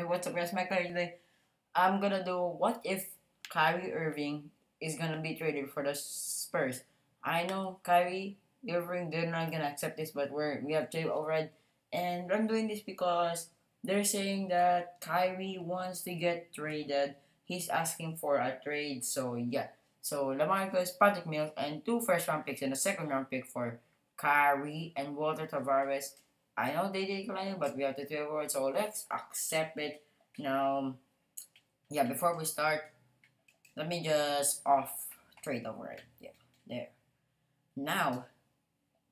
Hey, what's up, guys? Michael today. I'm gonna do what if Kyrie Irving is gonna be traded for the Spurs. I know Kyrie Irving, they're not gonna accept this, but we have to override, and I'm doing this because they're saying that Kyrie wants to get traded. He's asking for a trade, so yeah. So Lamarcus, Patrick Mills, and 2 first-round picks and a second-round pick for Kyrie and Walter Tavares. I know they declined, but we have to do it, so let's accept it now. Yeah, before we start, let me just off trade over it. Yeah, there. Now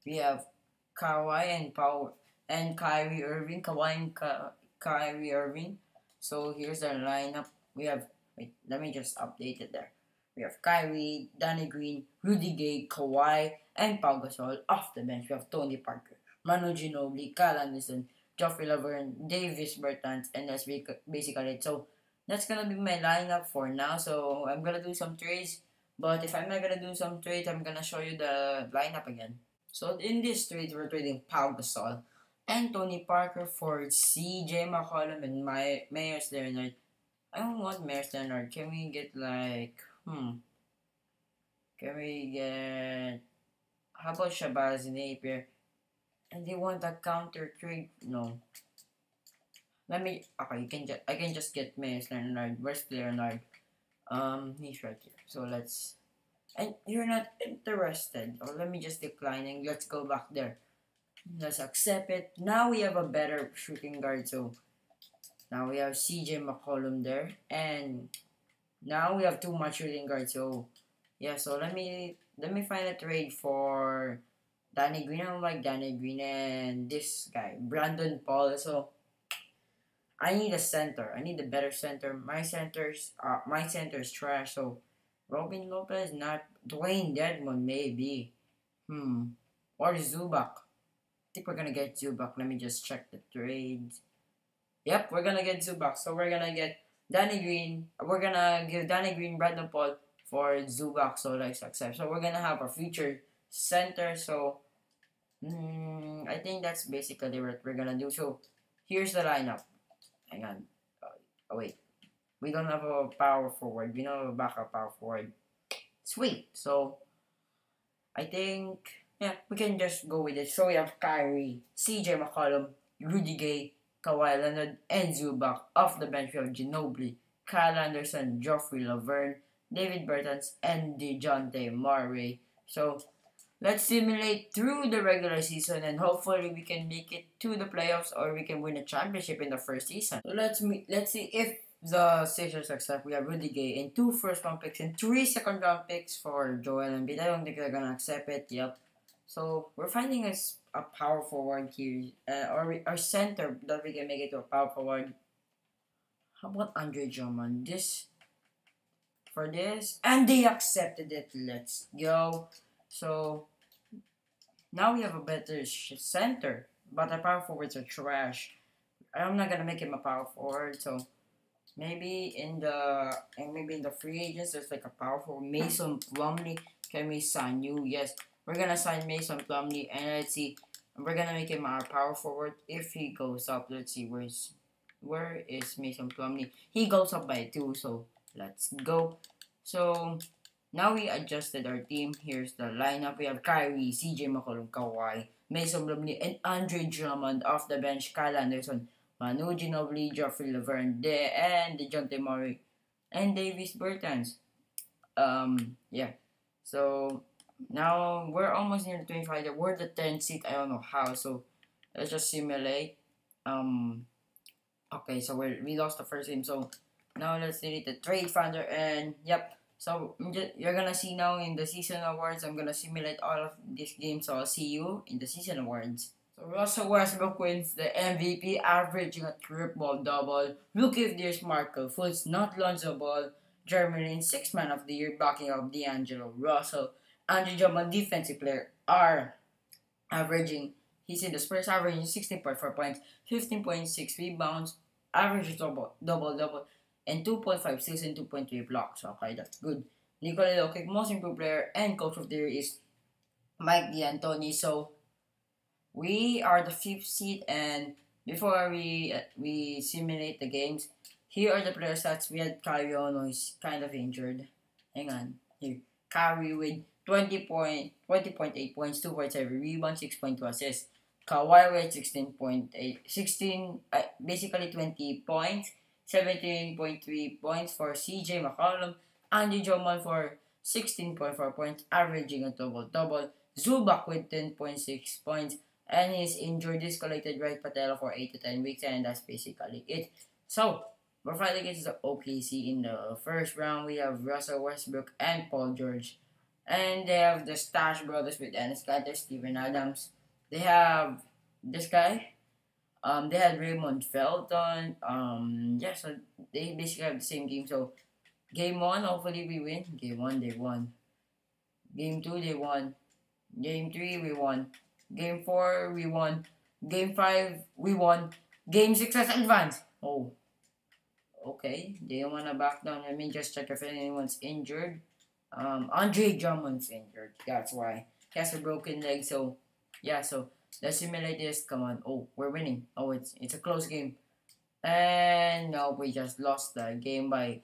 we have Kawhi and Power and Kyrie Irving. Kawhi and Kyrie Irving. So here's the lineup. We have wait, let me just update it there. We have Kyrie, Danny Green, Rudy Gay, Kawhi, and Pau Gasol off the bench. We have Tony Parker, Manu Ginobili, Kyle Anderson, Geoffrey Laverne, Davis Bertans, and that's basically it. So that's gonna be my lineup for now. So I'm gonna do some trades, but if I'm not gonna do some trades, I'm gonna show you the lineup again. So in this trade, we're trading Pau Gasol and Tony Parker for CJ McCollum and Myers Leonard. I don't want Myers Leonard. Can we get like Can we get how about Shabazz Napier? And they want a counter trade? No. Let me okay. I can just get Myers Leonard. Where's Leonard? He's right here. So let's. And you're not interested. Or let me just decline and let's go back there. Let's accept it. Now we have a better shooting guard. So now we have CJ McCollum there. And now we have too much shooting guard. So yeah, so let me find a trade for Danny Green. I don't like Danny Green and this guy, Brandon Paul. So I need a center. I need a better center. My center is trash. So Robin Lopez, not Dwayne Dedmon, maybe. Or Zubac. I think we're gonna get Zubac. Let me just check the trades. Yep, we're gonna get Zubac. So we're gonna get Danny Green. We're gonna give Danny Green, Brandon Paul for Zubac. So let's accept. So we're gonna have a future center. So I think that's basically what we're gonna do. So here's the lineup. Hang on. Oh wait. We don't have a power forward. We don't have a backup power forward. Sweet. So I think yeah, we can just go with it. So we have Kyrie, CJ McCollum, Rudy Gay, Kawhi Leonard, and Zubac. Off the bench we have Ginobili, Kyle Anderson, Geoffrey Laverne, David Bertans, and DeJounte Murray. So let's simulate through the regular season and hopefully we can make it to the playoffs or we can win a championship in the first season. So let's see if the Sixers accept. We have Rudy Gay and 2 first-round picks and 3 second-round picks for Joel Embiid. I don't think they're gonna accept it. Yep. So we're finding a power forward here, or our center that we can make it to a power forward. How about Andre Drummond? For this, and they accepted it. Let's go. So now we have a better center, but our power forwards are trash. I'm not gonna make him a power forward, so maybe in the free agents there's like a powerful Mason Plumlee. Can we sign you? Yes, we're gonna sign Mason Plumlee, and let's see. We're gonna make him our power forward if he goes up. Let's see where is Mason Plumlee? He goes up by 2, so let's go. So now we adjusted our team. Here's the lineup. We have Kyrie, CJ McCollum, Kawhi, Mason Plumlee, and Andre Drummond. Off the bench, Kyle Anderson, Manu Ginobili, Geoffrey Laverne, and DeJounte Murray, and Davis Bertans. Yeah. So now we're almost near the 25. We're the 10th seed. I don't know how. So let's just simulate. Okay. So we lost the first game. So now let's delete the trade finder and yep. So you're gonna see now in the season awards. I'm gonna simulate all of these games. So I'll see you in the season awards. So Russell Westbrook wins the MVP, averaging a triple-double. Rookie of the Year Markel Fultz, not Lonzo Ball. Jeremy 6th Man of the Year, backing up D'Angelo Russell. Andre Drummond, Defensive Player, he's in the Spurs, averaging 16.4 points, 15.6 rebounds, average double-double, and 2.5 steals and 2.3 blocks. Okay, that's good. Nikola Jokic, Most Improved Player, and Coach of the Year is Mike D'Antoni. So we are the 5th seed, and before we simulate the games, here are the player stats. We had Kyrie who is kind of injured. Hang on. Here. Kyrie with 20.8 points, 2.7 rebounds, 6.2 assists. Kawhi with 16, basically 20 points, 17.3 points for CJ McCollum, Andy Drummond for 16.4 points, averaging a double-double. Zubac with 10.6 points, and he's injured, disconnected right patella for 8 to 10 weeks, and that's basically it. So, we're fighting against the OKC in the first round. We have Russell Westbrook and Paul George. And they have the Stash Brothers with Dennis Carter, Steven Adams. They have this guy. They had Raymond Felton. Yeah, so they basically have the same game. So, game 1, hopefully we win. Game 1, they won. Game 2, they won. Game 3, we won. Game 4, we won. Game 5, we won. Game 6, let's advance. Oh. Okay, they don't want to back down. Let me just check if anyone's injured. Andre Drummond's injured. That's why. He has a broken leg. So, yeah, so let's simulate this. Come on. Oh, we're winning. Oh, it's a close game. And no, we just lost the game by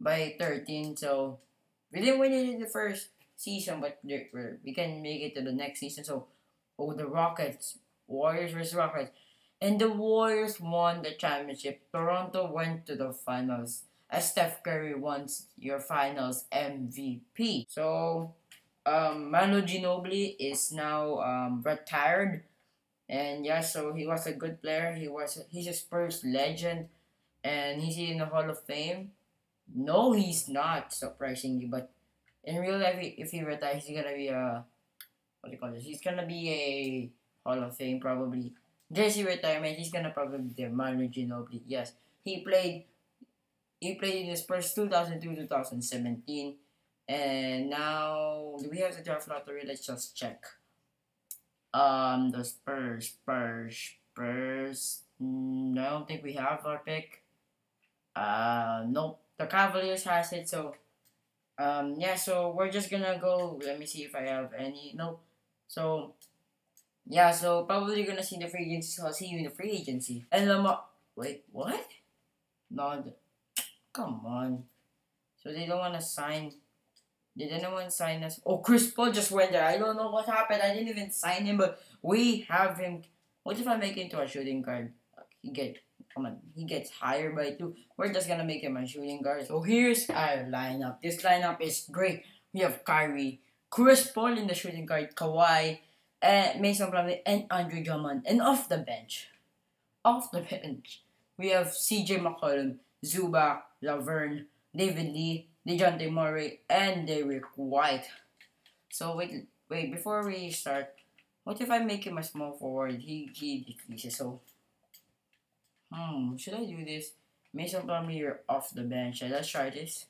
13. So, we didn't win it in the first season, but we can make it to the next season. So, oh, the Rockets. Warriors versus Rockets. And the Warriors won the championship. Toronto went to the finals. As Steph Curry won your finals MVP. So, Manu Ginobili is now retired. And yeah, so he was a good player. He's a Spurs legend. And he's in the Hall of Fame. No, he's not, surprisingly. But in real life, if he retires, he's gonna be what do you call this? He's gonna be a Hall of Fame probably. Jersey retirement, he's gonna probably be there. Manu Ginobili, yes. He played in the Spurs 2002-2017. And now, do we have the draft lottery? Let's just check. The Spurs. I don't think we have our pick. Nope. The Cavaliers has it, so yeah, so we're just gonna go. Let me see if I have any. Nope. So yeah, so probably gonna see the free agency. So I'll see you in the free agency. And wait, what? No, come on. So they don't wanna sign. They didn't want to sign us. Oh, Chris Paul just went there. I don't know what happened. I didn't even sign him, but we have him. What if I make him to a shooting guard? He gets higher by 2. We're just gonna make him a shooting guard. So here's our lineup. This lineup is great. We have Kyrie, Chris Paul in the shooting guard, Kawhi, and Mason Plumlee, and Andre Drummond. And off the bench, we have CJ McCollum, Zubac, Laverne, David Lee, DeJounte Murray, and Derrick White. So wait, before we start, what if I make him a small forward? He decreases, so should I do this? Mason Plumlee, you're off the bench. Let's try this.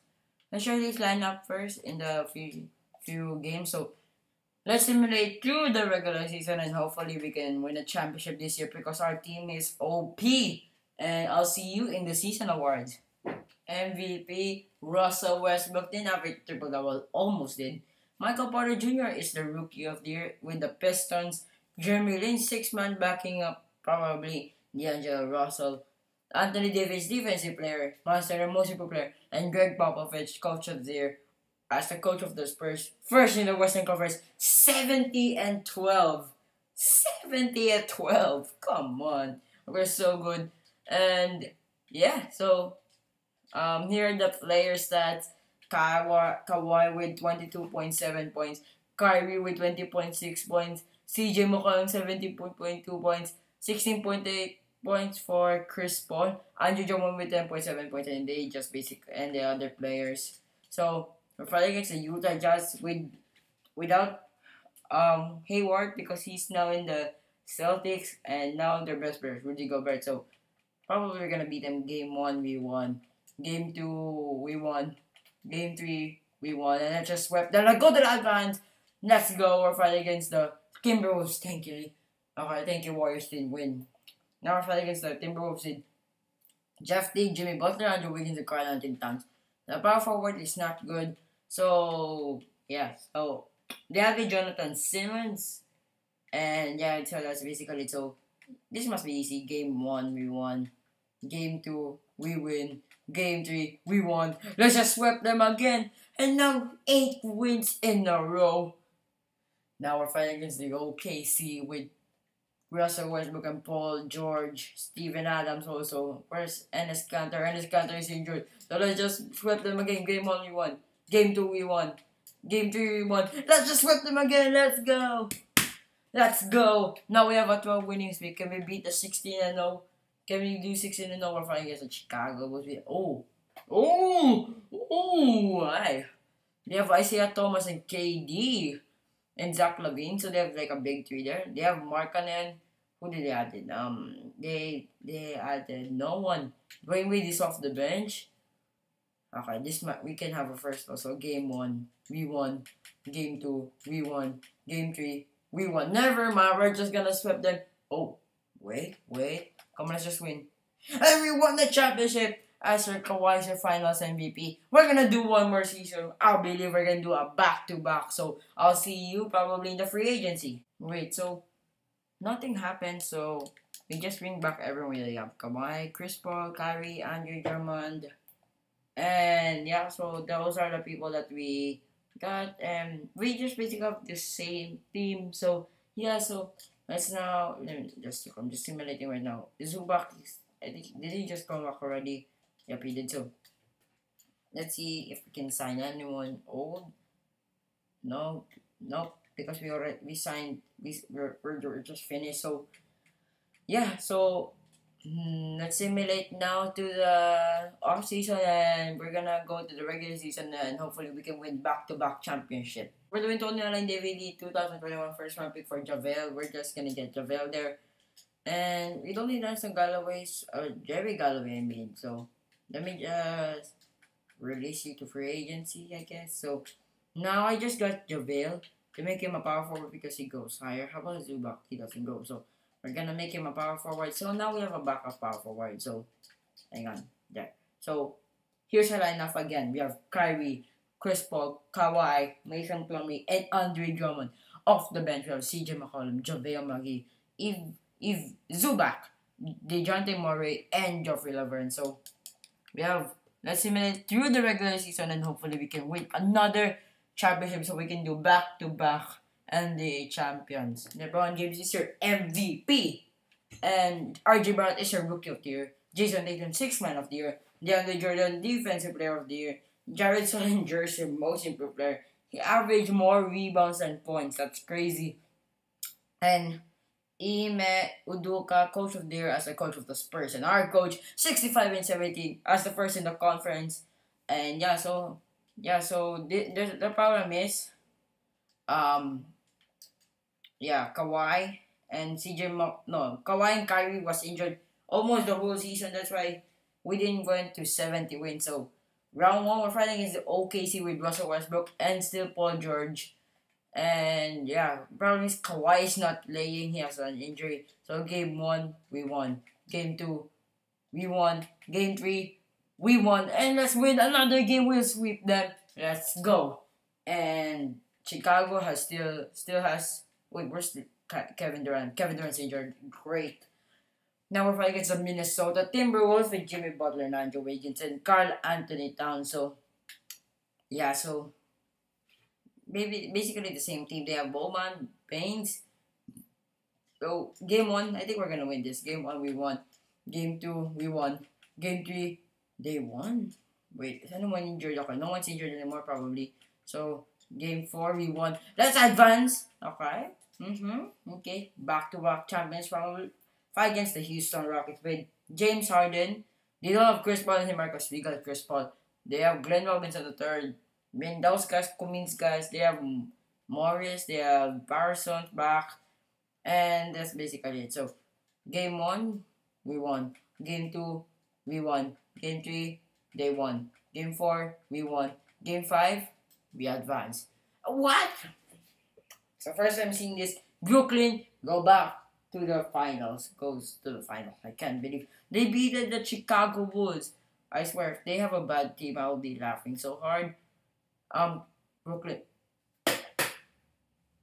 Let's try this lineup first in the few games. So let's simulate through the regular season and hopefully we can win a championship this year because our team is OP. And I'll see you in the season awards. MVP, Russell Westbrook didn't have a triple-double, almost did. Michael Porter Jr. is the Rookie of the Year with the Pistons. Jeremy Lin, 6-man backing up probably D'Angelo Russell. Anthony Davis, Defensive Player, Monster and Most Improved Player, and Greg Popovich, Coach of the Year, as the coach of the Spurs. First in the Western Conference, 70-12. 70-12. Come on. We're so good. And yeah, so here are the player stats. Kawhi with 22.7 points. Kyrie with 20.6 points. CJ McCollum 17.2 points. 16.8 points for Chris Paul. Andrew Drummond with 10.7 points. And they just and the other players. So we're fighting against the Utah Jazz without Hayward because he's now in the Celtics and now their best player Rudy Gobert. So probably we're gonna beat them. Game 1 we won. Game 2 we won. Game 3 we won. And I just swept. Then I go to the advance. Let's go. We're fighting against the Timberwolves. Thank you. Okay, thank you. Warriors didn't win. Now we're fighting against the Timberwolves with Jeff Teague, Jimmy Butler, Andrew Wiggins, and Karl Anthony Towns. The power forward is not good. So yeah. So they have a Jonathan Simmons. And yeah, so that's basically it. So This must be easy. Game 1, we won. Game 2, we win. Game 3, we won. Let's just sweep them again. And now 8 wins in a row. Now we're fighting against the OKC with Russell Westbrook and Paul George, Steven Adams also. Where's Enes Kanter? Enes Kanter is injured. So let's just sweep them again. Game 1, we won. Game 2, we won. Game 3, we won. Let's just sweep them again. Let's go. Let's go. Now we have a 12 winning streak. Can we beat the 16-0? Can we do 16-0? We're fighting against the Chicago Bulls. They have Isaiah Thomas and KD and Zach LaVine. So they have like a big three there. They have Markkanen. Who did they add? They added no one. Dwayne Wade is off the bench. Okay, we can have a first also. Game 1, we won. Game 2, we won. Game 3, we won. Never mind, we're just gonna sweep them. Oh, wait. Come on, let's just win. And we won the championship as our Kawhi's your finals MVP. We're gonna do one more season. I believe we're gonna do a back-to-back. So, I'll see you probably in the free agency. Wait, so, nothing happened, so, we just bring back everyone we have. Kawhi, Chris Paul, Kyrie, Andrew Drummond. And, yeah, so, those are the people that we got. And we just basically have the same team. So, yeah, so, let's now, I'm just simulating right now. Zubac, I think, did he just come back already? Yep, he did. So, let's see if we can sign anyone old. No, because we signed, we're just finished. So, yeah, so, let's simulate now to the off season, and we're gonna go to the regular season, and hopefully we can win back-to-back championship. We're doing Tony Allen DVD 2021 first round pick for JaVale. We're just gonna get JaVale there, and we don't need Nelson Galloway's or Jerry Galloway. I mean, so let me just release you to free agency, I guess. So now I just got JaVale to make him a power forward because he goes higher. How about Zubac? He doesn't go, so we're gonna make him a power forward. So now we have a backup power forward. So, hang on. There. So, here's our lineup again. We have Kyrie, Chris Paul, Kawhi, Mason Plumlee, and Andre Drummond. Off the bench, we have CJ McCollum, JaVale McGee, Eve Zubac, DeJounte Murray, and Geoffrey Laverne. So, let's simulate through the regular season, and hopefully we can win another championship so we can do back-to-back NBA champions. LeBron James is your MVP. And RJ Barrett is your Rookie of the Year. Jason Tatum, 6th Man of the Year. DeAndre Jordan, Defensive Player of the Year. Jared Sullinger, your Most Improved Player. He averaged more rebounds than points. That's crazy. And Ime Udoka, Coach of the Year as a coach of the Spurs. And our coach, 65-17 as the first in the conference. And so the problem is, Kawhi and Kawhi and Kyrie was injured almost the whole season. That's why we didn't go into 70 wins. So, round 1, we're fighting against the OKC with Russell Westbrook and still Paul George. And, problem is Kawhi is not playing. He has an injury. So, game 1, we won. Game 2, we won. Game 3, we won. And let's win another game. We'll sweep them. Let's go. And Chicago still has... Wait, where's Kevin Durant? Kevin Durant's injured. Great. Now we're fighting against the Minnesota Timberwolves with Jimmy Butler and Andrew Wiggins and Karl Anthony Towns. So, basically the same team. They have Bowman, Baines. So, game 1, I think we're gonna win this. Game 1, we won. Game 2, we won. Game 3, they won. Wait, is anyone injured? Okay, no one's injured anymore probably. So, game 4, we won. Let's advance. Okay. Okay. Back-to-back champions probably. Fight against the Houston Rockets with James Harden. They don't have Chris Paul and Marcus. We got Chris Paul. They have Glenn Robinson III. I mean, those guys, Cummings guys, they have Morris, they have Parsons back. And that's basically it. So, game 1, we won. Game 2, we won. Game 3, they won. Game 4, we won. Game 5, we advanced. What? So first time seeing this, Brooklyn go back to the finals. Goes to the final. I can't believe they beat the Chicago Bulls. I swear, if they have a bad team, I will be laughing so hard. Brooklyn.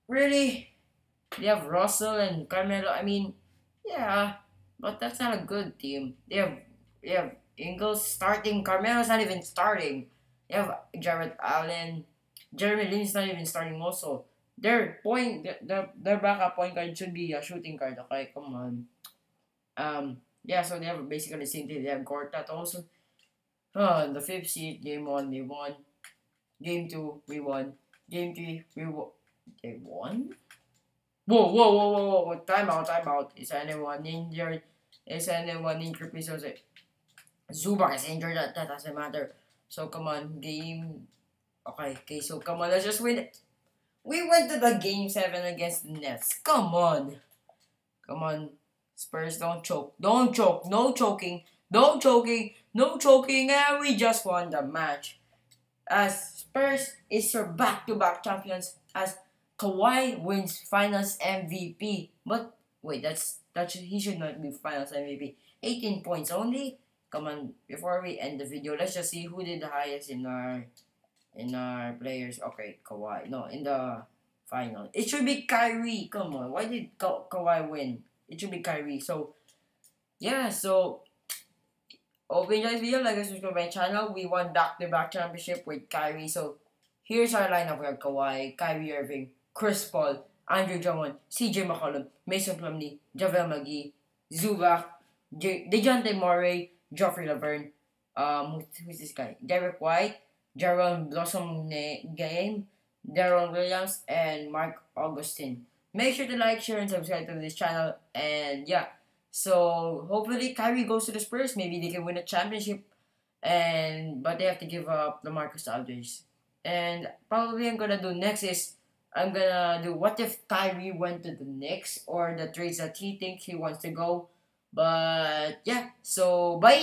Really? They have Russell and Carmelo. I mean, Yeah, but that's not a good team. They have Ingles starting. Carmelo's not even starting. They have Jared Allen. Jeremy Lin's not even starting also. Their backup point guard should be a shooting guard. Okay, come on. Yeah, so they have basically the same thing. They have Gortat also. The fifth seed, game one, they won. Game two, we won. Game three, we won. They won? Whoa, whoa, whoa, whoa, whoa. Time out, time out. Is anyone injured? Is anyone injured? Please don't say. Zubac is injured. That doesn't matter. So come on, game. Okay, okay. So come on, let's just win it. We went to the game 7 against the Nets. Come on. Come on. Spurs, don't choke. Don't choke. No choking. No choking. No choking. And we just won the match. As Spurs is your back-to-back champions. As Kawhi wins Finals MVP. But wait, he should not be Finals MVP. 18 points only. Come on, before we end the video, let's just see who did the highest in our players. Okay, Kawhi. No, in the final. It should be Kyrie. Come on. Why did Kawhi win? It should be Kyrie. So, yeah. So, hope you enjoyed this video. Like and subscribe to my channel. We won back-to-back championship with Kyrie. So, here's our lineup. We have Kawhi, Kyrie Irving, Chris Paul, Andrew Drummond, CJ McCollum, Mason Plumlee, JaVale McGee, Zubac, DeJounte Murray, Geoffrey Laverne, who's this guy? Derek White, Jaron Blossom Game, Daryl Williams, and Mark Augustin. Make sure to like, share, and subscribe to this channel. And yeah, so hopefully Kyrie goes to the Spurs. Maybe they can win a championship. But they have to give up the Marcus Aldridge. And probably I'm gonna do next is I'm gonna do what if Kyrie went to the Knicks or the trades that he thinks he wants to go. But yeah, so bye.